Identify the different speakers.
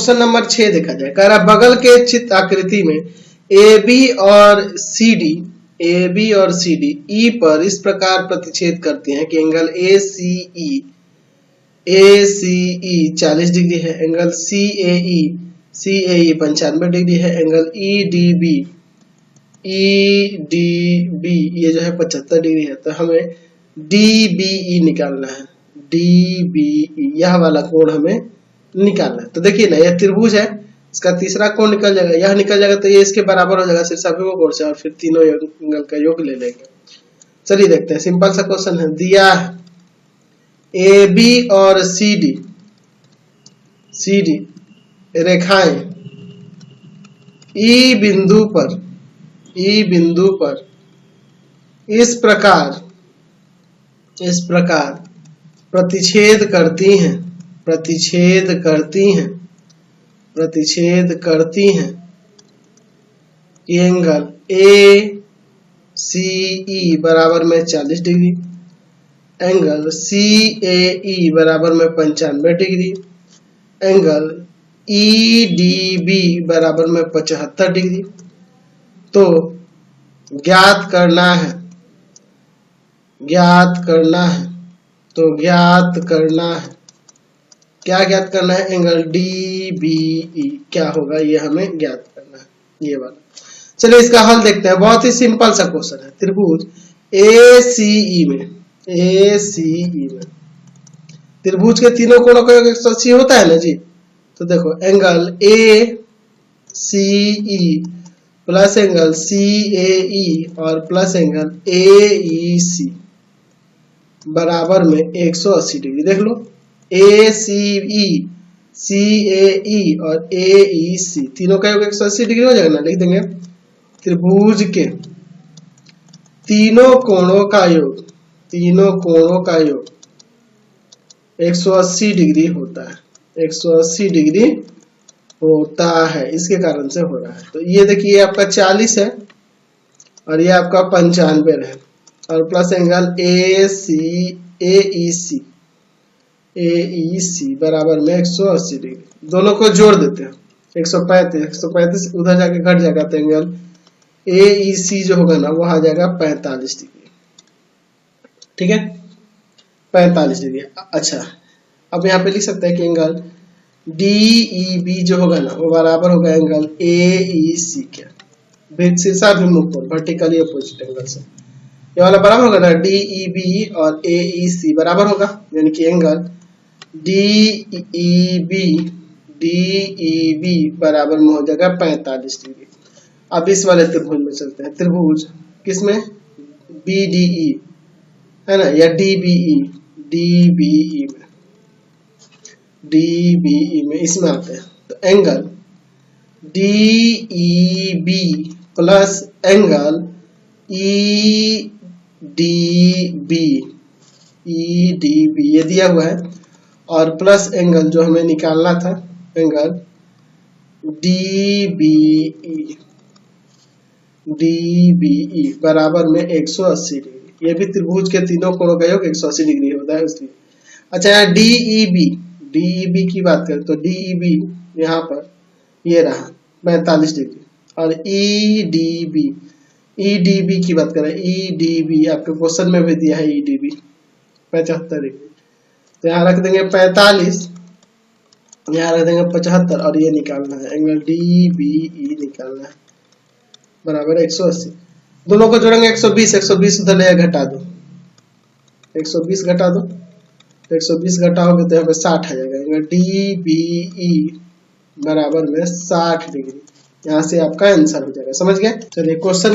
Speaker 1: Question number 6 देखा जाए। कह रहा बगल के चित्र आकृति में AB और CD ई पर इस प्रकार प्रतिच्छेद करते हैं कि एंगल ACE 40 डिग्री है, एंगल CAE 95 डिग्री है, एंगल EDB ये जो है 75 डिग्री है। तो हमें DBE निकालना है, DBE यह वाला कोण हमें निकालना है। तो देखिए ना, यह त्रिभुज है, इसका तीसरा कोण निकल जाएगा, यह निकल जाएगा तो ये इसके बराबर हो जाएगा शीर्षाभिमुख कोण से, और फिर तीनों एंगल का योग ले लेंगे। चलिए देखते हैं, सिंपल सा क्वेश्चन है। दिया है AB और CD रेखाएं E बिंदु पर इस प्रकार प्रतिच्छेद करती हैं कि एंगल ACE बराबर में 40 डिग्री, एंगल CAE बराबर में 95 डिग्री, एंगल EDB बराबर में 75 डिग्री। तो ज्ञात करना है। क्या ज्ञात करना है? एंगल DBE क्या होगा, ये हमें ज्ञात करना है, ये वाला। चलिए इसका हल देखते हैं। बहुत ही सिंपल सा क्वेश्चन है। त्रिभुज ACE में त्रिभुज के तीनों कोणों का योग 180 होता है ना जी। तो देखो, angle ACE plus angle CAE और प्लस एंगल AEC बराबर में 180 डिग्री। देख लो, ACE CAE और AEC तीनों का योग 180 डिग्री हो जाएगा ना। लिख देंगे त्रिभुज के तीनों कोणों का योग 180 डिग्री होता है, 180 डिग्री होता है, इसके कारण से हो रहा है। तो ये देखिए, आपका 40 है और ये आपका 95 है, और प्लस एंगल AEC बराबर में 180 डिग्री। दोनों को जोड़ देते हैं, 135 उधर जाके घट जाएगा, तो एंगल AEC जो होगा ना वो आ जाएगा 45 डिग्री। ठीक है, 45 डिग्री। अच्छा, अब यहाँ पे लिख सकते हैं कि एंगल DEB जो होगा ना वो बराबर होगा एंगल AEC के शीर्षाभिमुख कोण, वर्टिकली अपोजिट एंगल से। ये वाला बराबर होगा ना, DEB और AEC बराबर होगा, यानी कि एंगल DEB बराबर में हो जाएगा 45 डिग्री। अब इस वाले त्रिभुज में चलते हैं। त्रिभुज किसमें? BDE है ना, या DBE में इसमें आते हैं। तो angle DEB plus angle EDB ये दिया हुआ है, और प्लस एंगल जो हमें निकालना था एंगल DBE बराबर में 180 डिग्री। ये भी त्रिभुज के तीनों कोणों का योग 180 डिग्री होता है उसकी। अच्छा, यहाँ DEB की बात करें तो DEB यहाँ पर ये रहा 45 डिग्री, और EDB की बात करें, EDB आपके क्वेश्चन में भी दिया है, EDB 75 डिग्री। तो यहाँ रख देंगे 45, यहाँ रख देंगे 75, और ये निकालना है एंगल DBE निकालना है बराबर 180। दोनों को जोड़ेंगे 120 उधर ले घटा दो, 120 घटा दो, 120 घटाओगे तो यहाँ पे 60 आ जाएगा। एंगल DBE बराबर में 60 डिग्री। यहाँ से आपका आंसर हो जाएगा। समझ गए? चलिए क्वेश्चन